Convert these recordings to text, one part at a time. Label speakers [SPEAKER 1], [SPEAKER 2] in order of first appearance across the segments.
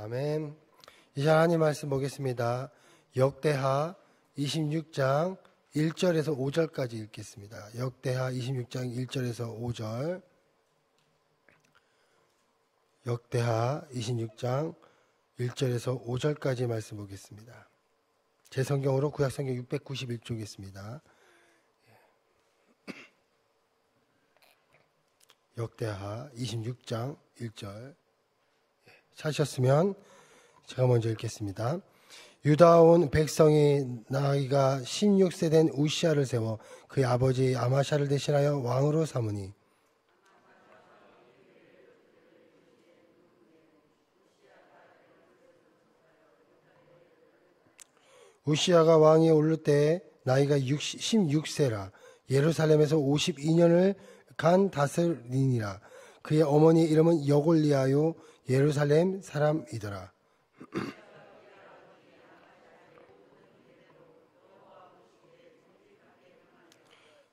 [SPEAKER 1] 아멘. 이제 하나님 말씀 보겠습니다. 역대하 26장 1절에서 5절까지 읽겠습니다. 역대하 26장 1절에서 5절. 역대하 26장 1절에서 5절까지 말씀 보겠습니다. 제 성경으로 구약성경 691쪽이겠습니다. 역대하 26장 1절. 찾으셨으면 제가 먼저 읽겠습니다. 유다 온 백성이 나이가 16세 된 우시아를 세워 그의 아버지 아마샤를 대신하여 왕으로 삼으니 우시아가 왕위에 오를 때 나이가 16세라 예루살렘에서 52년을 간 다스리니라. 그의 어머니 이름은 여골리아요 예루살렘 사람이더라.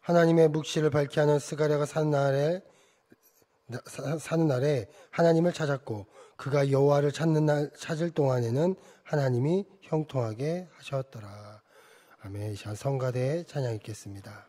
[SPEAKER 1] 하나님의 묵시를 밝게 하는 스가랴가 사는 날에 하나님을 찾았고 그가 여호와를 찾을 동안에는 하나님이 형통하게 하셨더라. 아멘. 이 시간 성가대에 찬양 읽겠습니다.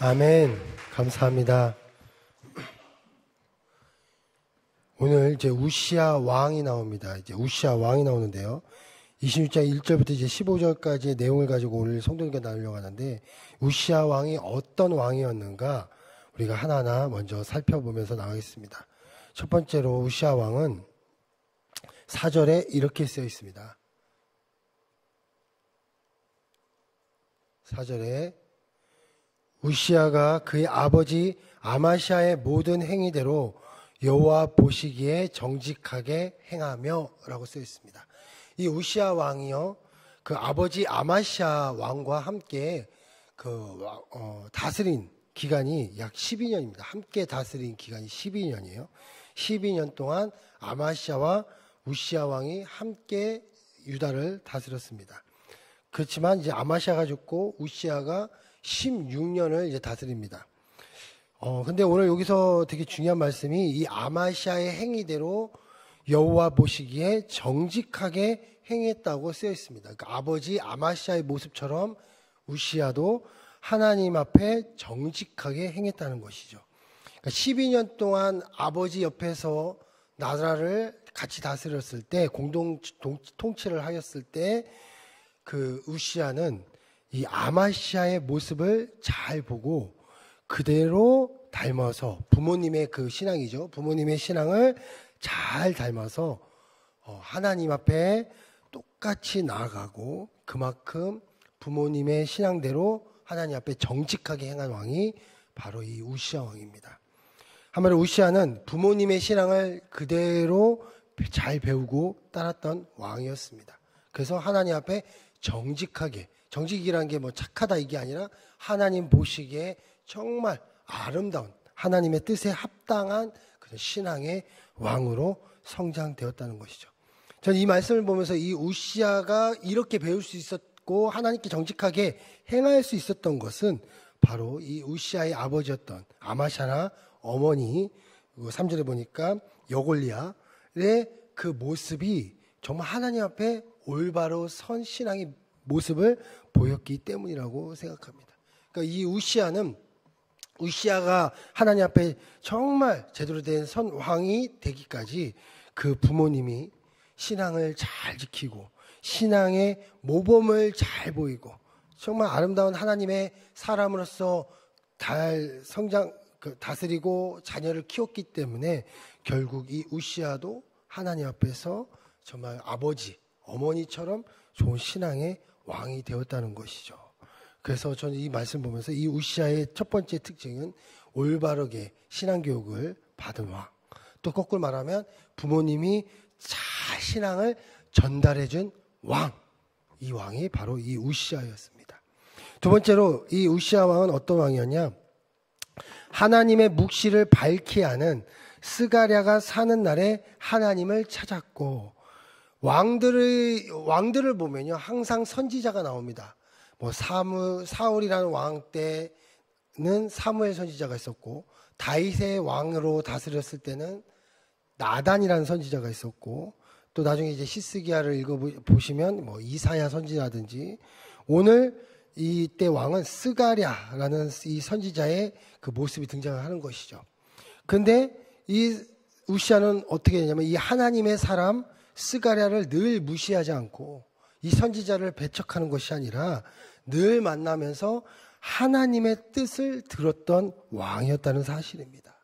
[SPEAKER 1] 아멘. 감사합니다. 오늘 이제 우시아 왕이 나옵니다. 이제 우시아 왕이 나오는데요. 26장 1절부터 이제 15절까지의 내용을 가지고 오늘 성도님과 나누려고 하는데, 우시아 왕이 어떤 왕이었는가 우리가 하나하나 먼저 살펴보면서 나가겠습니다. 첫 번째로 우시아 왕은 4절에 이렇게 쓰여 있습니다. 4절에 우시아가 그의 아버지 아마시아의 모든 행위대로 여호와 보시기에 정직하게 행하며라고 쓰여 있습니다. 이 우시야 왕이요, 그 아버지 아마시아 왕과 함께 다스린 기간이 약 12년입니다. 함께 다스린 기간이 12년이에요. 12년 동안 아마시아와 우시야 왕이 함께 유다를 다스렸습니다. 그렇지만 이제 아마시아가 죽고 우시야가 16년을 이제 다스립니다. 근데 오늘 여기서 되게 중요한 말씀이 이 아마시아의 행위대로 여호와 보시기에 정직하게 행했다고 쓰여 있습니다. 그러니까 아버지 아마시아의 모습처럼 우시야도 하나님 앞에 정직하게 행했다는 것이죠. 그러니까 12년 동안 아버지 옆에서 나라를 같이 다스렸을 때, 공동 통치를 하였을 때, 그 우시야는 이 아마시아의 모습을 잘 보고 그대로 닮아서, 부모님의 그 신앙이죠. 부모님의 신앙을 잘 닮아서 하나님 앞에 똑같이 나아가고, 그만큼 부모님의 신앙대로 하나님 앞에 정직하게 행한 왕이 바로 이 우시야 왕입니다. 한마디로 우시야는 부모님의 신앙을 그대로 잘 배우고 따랐던 왕이었습니다. 그래서 하나님 앞에 정직하게, 정직이라는 게 뭐 착하다 이게 아니라 하나님 보시기에 정말 아름다운 하나님의 뜻에 합당한 그런 신앙의 왕으로 성장되었다는 것이죠. 저는 이 말씀을 보면서 이 우시야가 이렇게 배울 수 있었고 하나님께 정직하게 행할 수 있었던 것은 바로 이 우시야의 아버지였던 아마샤나 어머니, 3절에 보니까 여골리아의 그 모습이 정말 하나님 앞에 올바로 선 신앙의 모습을 보였기 때문이라고 생각합니다. 그러니까 이 우시야가 하나님 앞에 정말 제대로 된 선 왕이 되기까지 그 부모님이 신앙을 잘 지키고 신앙의 모범을 잘 보이고 정말 아름다운 하나님의 사람으로서 다스리고 자녀를 키웠기 때문에 결국 이 우시야도 하나님 앞에서 정말 아버지, 어머니처럼 좋은 신앙의 왕이 되었다는 것이죠. 그래서 저는 이 말씀 보면서 이 우시야의 첫 번째 특징은 올바르게 신앙교육을 받은 왕. 또 거꾸로 말하면 부모님이 잘 신앙을 전달해준 왕. 이 왕이 바로 이 우시야였습니다. 두 번째로 이 우시야 왕은 어떤 왕이었냐? 하나님의 묵시를 밝히 하는 스가랴가 사는 날에 하나님을 찾았고, 왕들을 보면요 항상 선지자가 나옵니다. 뭐 사울이라는 왕 때는 사무엘 선지자가 있었고, 다윗의 왕으로 다스렸을 때는 나단이라는 선지자가 있었고, 또 나중에 이제 히스기야를 읽어보시면 뭐 이사야 선지자라든지, 오늘 이때 왕은 스가랴라는 이 선지자의 그 모습이 등장하는 것이죠. 근데 이 우시야는 어떻게 했냐면 이 하나님의 사람 스가랴를 늘 무시하지 않고 이 선지자를 배척하는 것이 아니라 늘 만나면서 하나님의 뜻을 들었던 왕이었다는 사실입니다.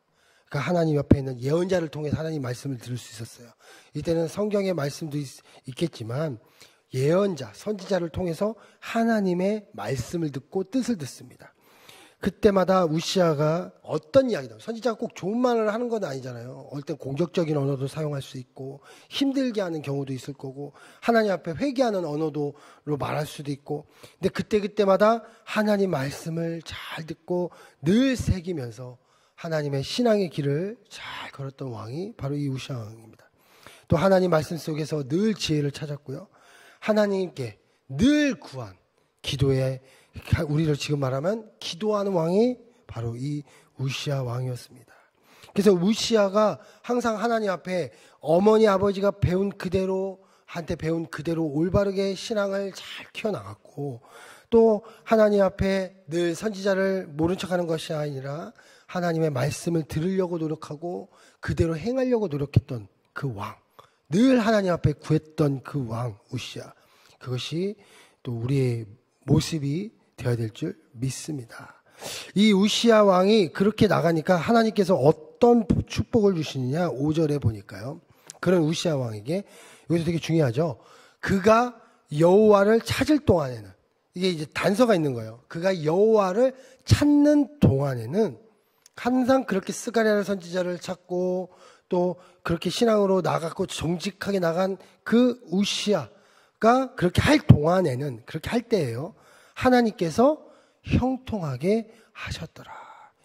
[SPEAKER 1] 그러니까 하나님 옆에 있는 예언자를 통해서 하나님 말씀을 들을 수 있었어요. 이때는 성경의 말씀도 있겠지만 예언자, 선지자를 통해서 하나님의 말씀을 듣고 뜻을 듣습니다. 그때마다 우시야가 어떤 이야기든, 선지자가 꼭 좋은 말을 하는 건 아니잖아요. 어떨 땐 공격적인 언어도 사용할 수 있고 힘들게 하는 경우도 있을 거고 하나님 앞에 회개하는 언어로 말할 수도 있고, 근데 그때마다 하나님 말씀을 잘 듣고 늘 새기면서 하나님의 신앙의 길을 잘 걸었던 왕이 바로 이 우시야 왕입니다. 또 하나님 말씀 속에서 늘 지혜를 찾았고요, 하나님께 늘 구한 기도에, 우리를 지금 말하면 기도하는 왕이 바로 이 우시야 왕이었습니다. 그래서 우시야가 항상 하나님 앞에 어머니 아버지가 한테 배운 그대로 올바르게 신앙을 잘 키워나갔고, 또 하나님 앞에 늘 선지자를 모른 척하는 것이 아니라 하나님의 말씀을 들으려고 노력하고 그대로 행하려고 노력했던 그 왕, 늘 하나님 앞에 구했던 그 왕 우시야, 그것이 또 우리의 모습이 되어야 될 줄 믿습니다. 이 우시야 왕이 그렇게 나가니까 하나님께서 어떤 축복을 주시느냐, 5절에 보니까요. 그런 우시야 왕에게, 여기서 되게 중요하죠. 그가 여호와를 찾을 동안에는, 이게 이제 단서가 있는 거예요. 그가 여호와를 찾는 동안에는 항상 그렇게 스가랴 선지자를 찾고 또 그렇게 신앙으로 나갔고 정직하게 나간 그 우시아가 그렇게 할 동안에는, 그렇게 할 때예요, 하나님께서 형통하게 하셨더라.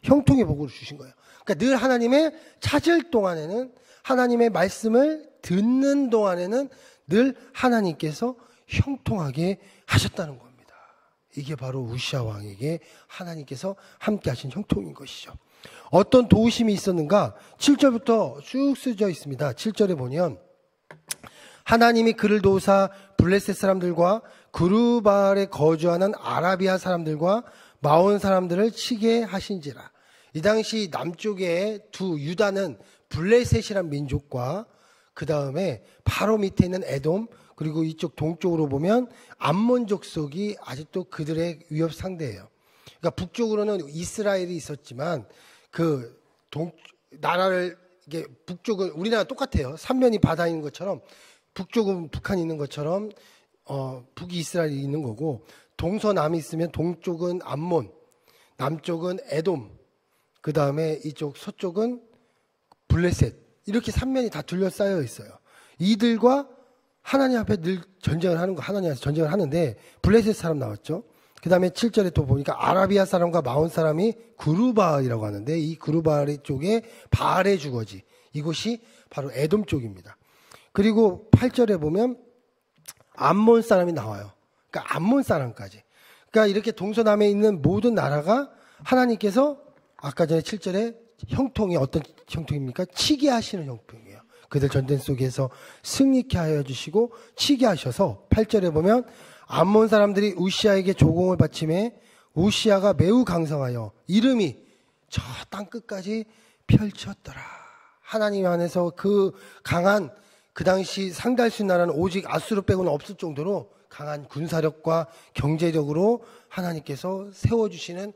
[SPEAKER 1] 형통의 복을 주신 거예요. 그러니까 늘 하나님의 찾을 동안에는, 하나님의 말씀을 듣는 동안에는 늘 하나님께서 형통하게 하셨다는 겁니다. 이게 바로 우시아 왕에게 하나님께서 함께 하신 형통인 것이죠. 어떤 도우심이 있었는가? 7절부터 쭉 쓰여져 있습니다. 7절에 보면 하나님이 그를 도우사 블레셋 사람들과 구르발에 거주하는 아라비아 사람들과 마온 사람들을 치게 하신지라. 이 당시 남쪽에 두 유다는 블레셋이란 민족과 그 다음에 바로 밑에 있는 에돔, 그리고 이쪽 동쪽으로 보면 암몬 족속이 아직도 그들의 위협 상대예요. 그러니까 북쪽으로는 이스라엘이 있었지만 그 나라를, 이게 북쪽은 우리나라 똑같아요. 삼면이 바다 있는 것처럼 북쪽은 북한이 있는 것처럼 북이 이스라엘이 있는 거고, 동서남이 있으면 동쪽은 암몬, 남쪽은 에돔, 그 다음에 이쪽 서쪽은 블레셋, 이렇게 삼면이 다 둘러싸여 있어요. 이들과 하나님 앞에 늘 전쟁을 하는 거, 하나님 앞에서 전쟁을 하는데 블레셋 사람 나왔죠. 그 다음에 7절에 또 보니까 아라비아 사람과 마온 사람이 구르바알이라고 하는데, 이 구르바알 쪽에 바알의 주거지, 이곳이 바로 에돔 쪽입니다. 그리고 8절에 보면 암몬 사람이 나와요. 그러니까 암몬 사람까지. 그러니까 이렇게 동서남에 있는 모든 나라가 하나님께서 아까 전에 7절에 형통이 어떤 형통입니까? 치게 하시는 형통이에요. 그들 전쟁 속에서 승리케 하여 주시고 치게 하셔서, 8절에 보면 암몬 사람들이 우시아에게 조공을 바치매 우시아가 매우 강성하여 이름이 저 땅 끝까지 펼쳤더라. 하나님 안에서 그 강한, 그 당시 상대할 수 있는 나라는 오직 아수르 빼고는 없을 정도로 강한 군사력과 경제력으로 하나님께서 세워주시는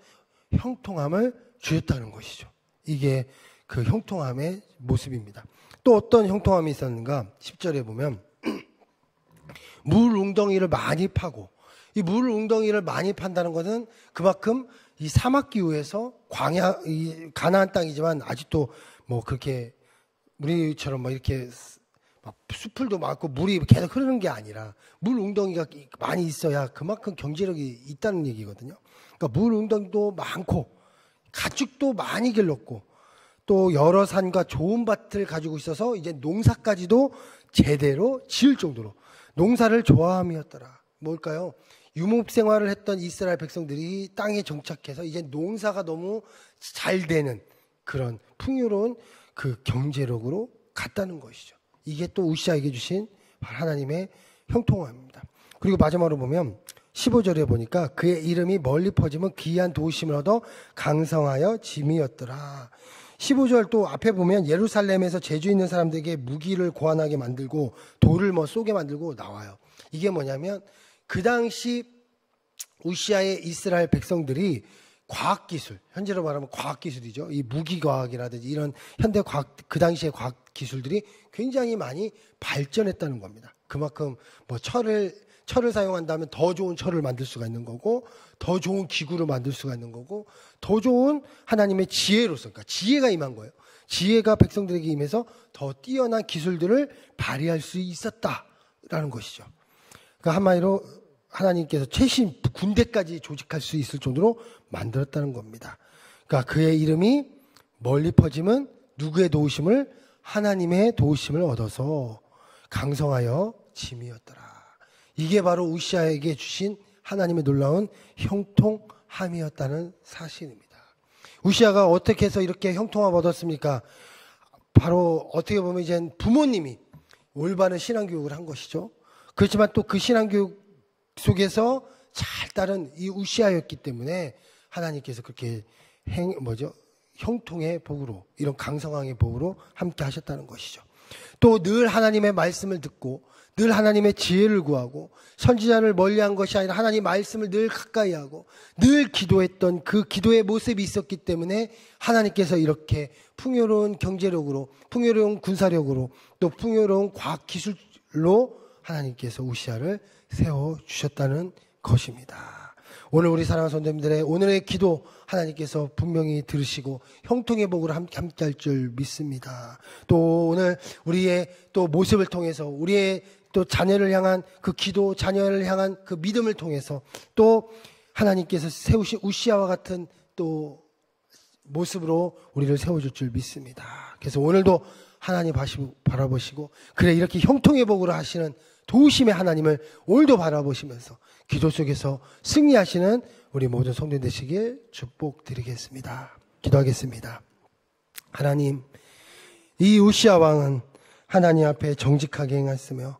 [SPEAKER 1] 형통함을 주셨다는 것이죠. 이게 그 형통함의 모습입니다. 또 어떤 형통함이 있었는가? 10절에 보면 물 웅덩이를 많이 파고, 이 물 웅덩이를 많이 판다는 것은 그만큼 이 사막 기후에서 광야, 이 가나안 땅이지만 아직도 뭐 그렇게 우리처럼 뭐 이렇게 막 수풀도 많고 물이 계속 흐르는 게 아니라 물 웅덩이가 많이 있어야 그만큼 경제력이 있다는 얘기거든요. 그러니까 물 웅덩이도 많고 가축도 많이 길렀고 또 여러 산과 좋은 밭을 가지고 있어서 이제 농사까지도 제대로 지을 정도로 농사를 좋아함이었더라. 뭘까요? 유목 생활을 했던 이스라엘 백성들이 땅에 정착해서 이제 농사가 너무 잘 되는 그런 풍요로운 그 경제력으로 갔다는 것이죠. 이게 또 우시아에게 주신 하나님의 형통함입니다. 그리고 마지막으로 보면 15절에 보니까 그의 이름이 멀리 퍼지면 귀한 도우심을 얻어 강성하여 짐이었더라. 15절 또 앞에 보면 예루살렘에서 재주 있는 사람들에게 무기를 고안하게 만들고 돌을 뭐 쏘게 만들고 나와요. 이게 뭐냐면 그 당시 우시아의 이스라엘 백성들이 과학기술, 현재로 말하면 과학기술이죠. 이 무기과학이라든지 이런 현대과학, 그 당시의 과학기술들이 굉장히 많이 발전했다는 겁니다. 그만큼 뭐 철을 사용한다면 더 좋은 철을 만들 수가 있는 거고, 더 좋은 기구를 만들 수가 있는 거고, 더 좋은 하나님의 지혜로서, 그러니까 지혜가 임한 거예요. 지혜가 백성들에게 임해서 더 뛰어난 기술들을 발휘할 수 있었다라는 것이죠. 그러니까 한마디로 하나님께서 최신 군대까지 조직할 수 있을 정도로 만들었다는 겁니다. 그러니까 그의 이름이 멀리 퍼지면 누구의 도우심을? 하나님의 도우심을 얻어서 강성하여 짐이었더라. 이게 바로 우시아에게 주신 하나님의 놀라운 형통함이었다는 사실입니다. 우시아가 어떻게 해서 이렇게 형통함을 얻었습니까? 바로 어떻게 보면 이제 부모님이 올바른 신앙교육을 한 것이죠. 그렇지만 또 그 신앙교육 속에서 잘 따른 이 우시아였기 때문에 하나님께서 그렇게 형통의 복으로, 이런 강성함의 복으로 함께 하셨다는 것이죠. 또 늘 하나님의 말씀을 듣고 늘 하나님의 지혜를 구하고 선지자를 멀리한 것이 아니라 하나님 말씀을 늘 가까이 하고 늘 기도했던 그 기도의 모습이 있었기 때문에 하나님께서 이렇게 풍요로운 경제력으로, 풍요로운 군사력으로, 또 풍요로운 과학기술로 하나님께서 우시아를 세워주셨다는 것입니다. 오늘 우리 사랑하는 성도님들의 오늘의 기도 하나님께서 분명히 들으시고 형통의 복으로 함께 할 줄 믿습니다. 또 오늘 우리의 또 모습을 통해서 우리의 또 자녀를 향한 그 기도, 자녀를 향한 그 믿음을 통해서 또 하나님께서 세우신 우시아와 같은 또 모습으로 우리를 세워줄 줄 믿습니다. 그래서 오늘도 하나님 바라보시고 그래 이렇게 형통의 복으로 하시는 도우심의 하나님을 오늘도 바라보시면서 기도 속에서 승리하시는 우리 모든 성도님 되시길 축복드리겠습니다. 기도하겠습니다. 하나님, 이 우시아 왕은 하나님 앞에 정직하게 행했으며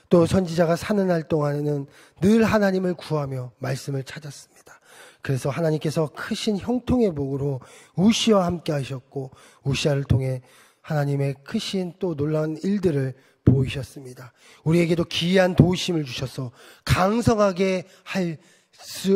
[SPEAKER 1] 또 선지자가 사는 날 동안에는 늘 하나님을 구하며 말씀을 찾았습니다. 그래서 하나님께서 크신 형통의 복으로 우시아와 함께 하셨고 우시아를 통해 하나님의 크신 또 놀라운 일들을 보이셨습니다. 우리에게도 기이한 도우심을 주셔서 강성하게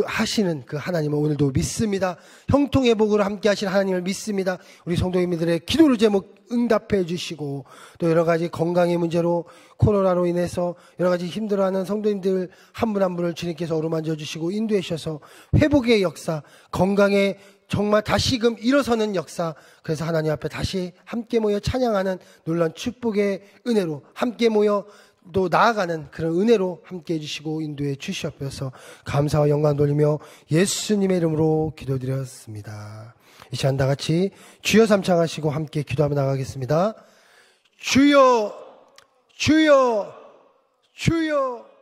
[SPEAKER 1] 하시는 그 하나님을 오늘도 믿습니다. 형통의 복으로 함께 하실 하나님을 믿습니다. 우리 성도님들의 기도를 제목 응답해 주시고 또 여러 가지 건강의 문제로 코로나로 인해서 여러 가지 힘들어하는 성도님들 한 분 한 분을 주님께서 어루만져 주시고 인도해 주셔서 회복의 역사, 건강의 정말 다시금 일어서는 역사, 그래서 하나님 앞에 다시 함께 모여 찬양하는 놀라운 축복의 은혜로 함께 모여 또 나아가는 그런 은혜로 함께 해주시고 인도해 주시옵소서. 감사와 영광 돌리며 예수님의 이름으로 기도드렸습니다. 이 시간 다 같이 주여 삼창하시고 함께 기도하며 나가겠습니다. 주여, 주여, 주여.